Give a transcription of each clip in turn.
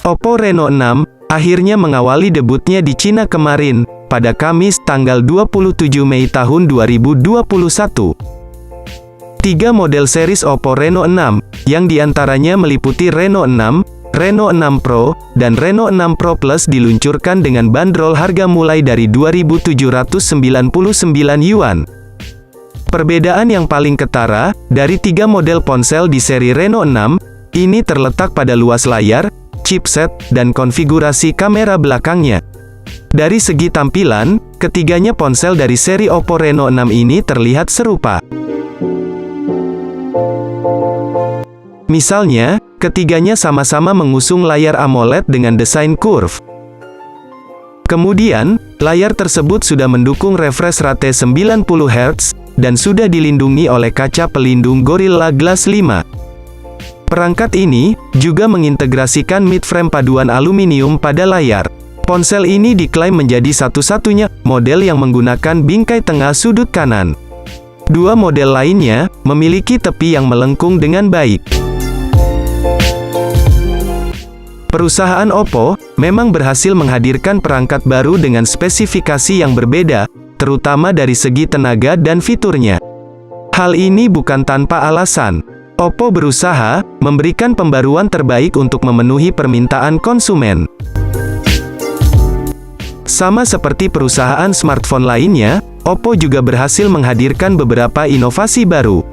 Oppo Reno 6 akhirnya mengawali debutnya di Cina kemarin, pada Kamis tanggal 27 Mei tahun 2021. 3 model series Oppo Reno 6, yang diantaranya meliputi Reno 6, Reno 6 Pro, dan Reno 6 Pro Plus diluncurkan dengan bandrol harga mulai dari 2.799 yuan. Perbedaan yang paling ketara, dari 3 model ponsel di seri Reno 6, ini terletak pada luas layar, chipset, dan konfigurasi kamera belakangnya. Dari segi tampilan, ketiganya ponsel dari seri Oppo Reno 6 ini terlihat serupa. Misalnya, ketiganya sama-sama mengusung layar AMOLED dengan desain curve. Kemudian, layar tersebut sudah mendukung refresh rate 90 Hz, dan sudah dilindungi oleh kaca pelindung Gorilla Glass 5. Perangkat ini juga mengintegrasikan mid-frame paduan aluminium pada layar. Ponsel ini diklaim menjadi satu-satunya model yang menggunakan bingkai tengah sudut kanan. 2 model lainnya memiliki tepi yang melengkung dengan baik. Perusahaan Oppo memang berhasil menghadirkan perangkat baru dengan spesifikasi yang berbeda, terutama dari segi tenaga dan fiturnya. Hal ini bukan tanpa alasan. Oppo berusaha memberikan pembaruan terbaik untuk memenuhi permintaan konsumen. Sama seperti perusahaan smartphone lainnya, Oppo juga berhasil menghadirkan beberapa inovasi baru.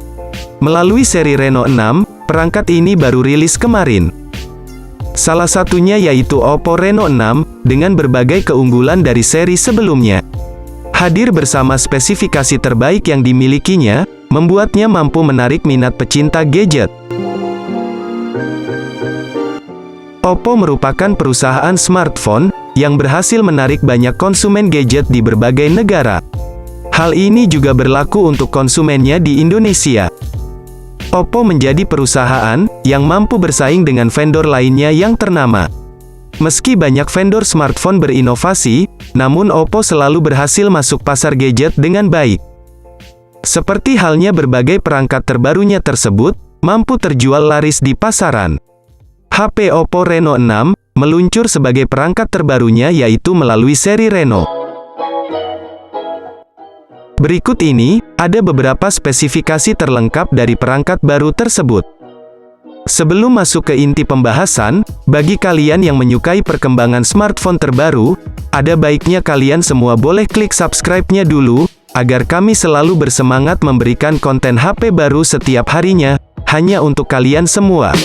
Melalui seri Reno 6, perangkat ini baru rilis kemarin. Salah satunya yaitu Oppo Reno 6, dengan berbagai keunggulan dari seri sebelumnya. Hadir bersama spesifikasi terbaik yang dimilikinya, membuatnya mampu menarik minat pecinta gadget. Oppo merupakan perusahaan smartphone yang berhasil menarik banyak konsumen gadget di berbagai negara. Hal ini juga berlaku untuk konsumennya di Indonesia. Oppo menjadi perusahaan yang mampu bersaing dengan vendor lainnya yang ternama. Meski banyak vendor smartphone berinovasi, namun Oppo selalu berhasil masuk pasar gadget dengan baik. Seperti halnya berbagai perangkat terbarunya tersebut, mampu terjual laris di pasaran. HP Oppo Reno 6 meluncur sebagai perangkat terbarunya yaitu melalui seri Reno. Berikut ini, ada beberapa spesifikasi terlengkap dari perangkat baru tersebut. Sebelum masuk ke inti pembahasan, bagi kalian yang menyukai perkembangan smartphone terbaru, ada baiknya kalian semua boleh klik subscribe-nya dulu, agar kami selalu bersemangat memberikan konten HP baru setiap harinya, hanya untuk kalian semua.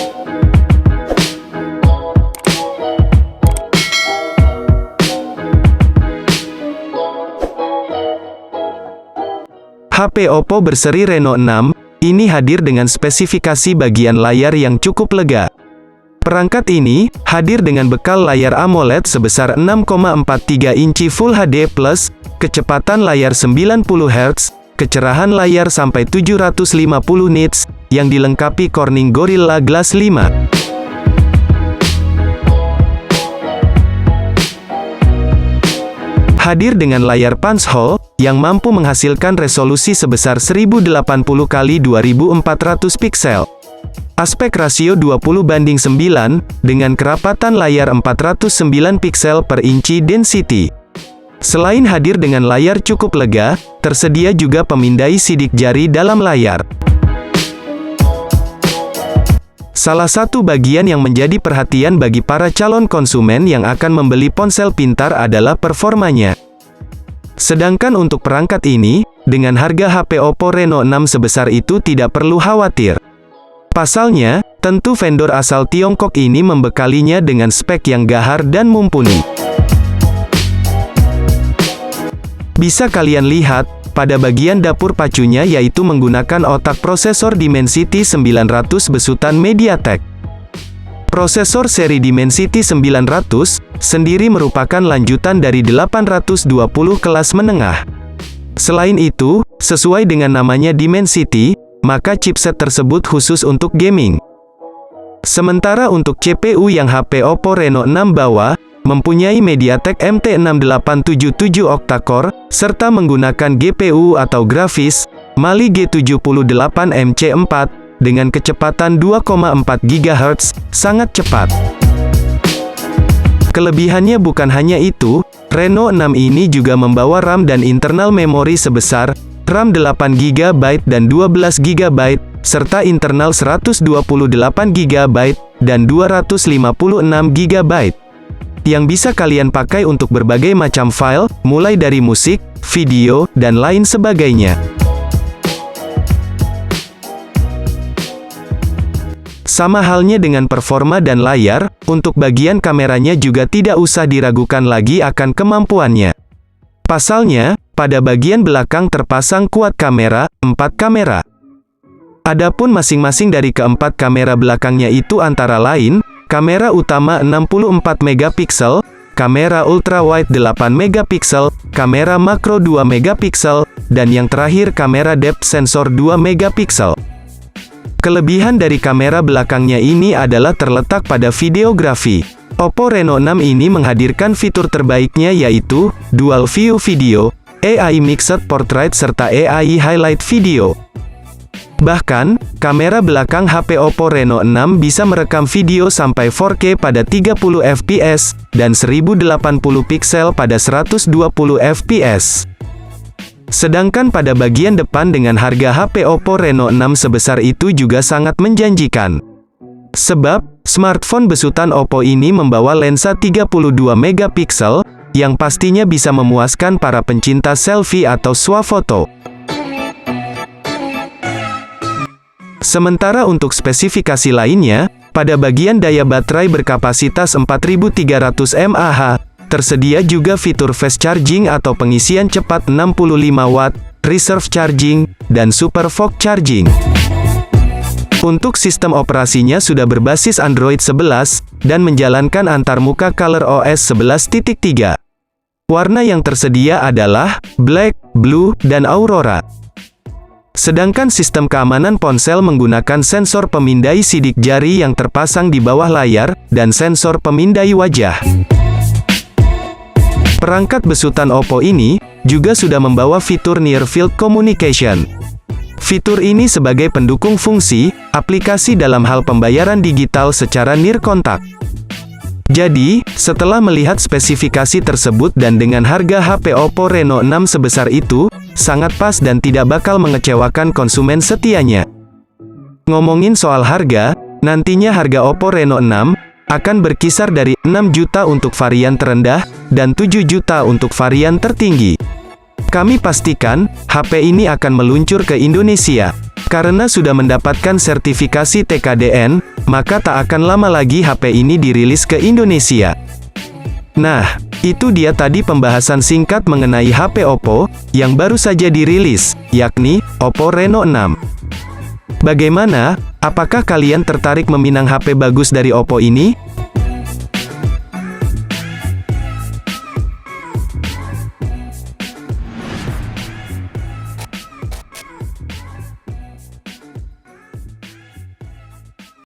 HP Oppo berseri Reno 6, ini hadir dengan spesifikasi bagian layar yang cukup lega. Perangkat ini hadir dengan bekal layar AMOLED sebesar 6,43 inci Full HD+, kecepatan layar 90 Hz, kecerahan layar sampai 750 nits, yang dilengkapi Corning Gorilla Glass 5. Hadir dengan layar punch hole, yang mampu menghasilkan resolusi sebesar 1080x2400 piksel. Aspek rasio 20:9, dengan kerapatan layar 409 piksel per inci density. Selain hadir dengan layar cukup lega, tersedia juga pemindai sidik jari dalam layar. Salah satu bagian yang menjadi perhatian bagi para calon konsumen yang akan membeli ponsel pintar adalah performanya. Sedangkan untuk perangkat ini, dengan harga HP Oppo Reno 6 sebesar itu tidak perlu khawatir. Pasalnya, tentu vendor asal Tiongkok ini membekalinya dengan spek yang gahar dan mumpuni. Bisa kalian lihat, pada bagian dapur pacunya yaitu menggunakan otak prosesor Dimensity 900 besutan MediaTek. Prosesor seri Dimensity 900 sendiri merupakan lanjutan dari 820 kelas menengah. Selain itu, sesuai dengan namanya Dimensity, maka chipset tersebut khusus untuk gaming. Sementara untuk CPU yang HP Oppo Reno 6 bawa, mempunyai MediaTek MT6877 octa-core, serta menggunakan GPU atau grafis Mali G78 MC4, dengan kecepatan 2,4 GHz, sangat cepat. Kelebihannya bukan hanya itu, Reno 6 ini juga membawa RAM dan internal memori sebesar RAM 8GB dan 12GB, serta internal 128GB dan 256GB, yang bisa kalian pakai untuk berbagai macam file, mulai dari musik, video, dan lain sebagainya. Sama halnya dengan performa dan layar, untuk bagian kameranya juga tidak usah diragukan lagi akan kemampuannya. Pasalnya, pada bagian belakang terpasang quad kamera, 4 kamera. Adapun masing-masing dari keempat kamera belakangnya itu antara lain, kamera utama 64 megapiksel, kamera ultrawide 8 megapiksel, kamera makro 2 megapiksel, dan yang terakhir kamera depth sensor 2 megapiksel. Kelebihan dari kamera belakangnya ini adalah terletak pada videografi. Oppo Reno 6 ini menghadirkan fitur terbaiknya yaitu Dual View Video, AI Mixed Portrait serta AI Highlight Video. Bahkan, kamera belakang HP Oppo Reno 6 bisa merekam video sampai 4K pada 30 fps dan 1080 piksel pada 120 fps. Sedangkan pada bagian depan dengan harga HP Oppo Reno 6 sebesar itu juga sangat menjanjikan. Sebab, smartphone besutan Oppo ini membawa lensa 32 megapiksel, yang pastinya bisa memuaskan para pencinta selfie atau swafoto. Sementara untuk spesifikasi lainnya, pada bagian daya baterai berkapasitas 4300 mAh, tersedia juga fitur fast charging atau pengisian cepat 65 watt, reserve charging, dan super fast charging. Untuk sistem operasinya sudah berbasis Android 11, dan menjalankan antarmuka ColorOS 11.3. Warna yang tersedia adalah Black, Blue, dan Aurora. Sedangkan sistem keamanan ponsel menggunakan sensor pemindai sidik jari yang terpasang di bawah layar, dan sensor pemindai wajah. Perangkat besutan Oppo ini juga sudah membawa fitur Near Field Communication. Fitur ini sebagai pendukung fungsi aplikasi dalam hal pembayaran digital secara near contact. Jadi, setelah melihat spesifikasi tersebut dan dengan harga HP Oppo Reno 6 sebesar itu, sangat pas dan tidak bakal mengecewakan konsumen setianya. Ngomongin soal harga, nantinya harga Oppo Reno 6 akan berkisar dari 6 juta untuk varian terendah, dan 7 juta untuk varian tertinggi. Kami pastikan, HP ini akan meluncur ke Indonesia. Karena sudah mendapatkan sertifikasi TKDN, maka tak akan lama lagi HP ini dirilis ke Indonesia. Nah, itu dia tadi pembahasan singkat mengenai HP Oppo, yang baru saja dirilis, yakni, Oppo Reno 6. Bagaimana? Apakah kalian tertarik meminang HP bagus dari Oppo ini?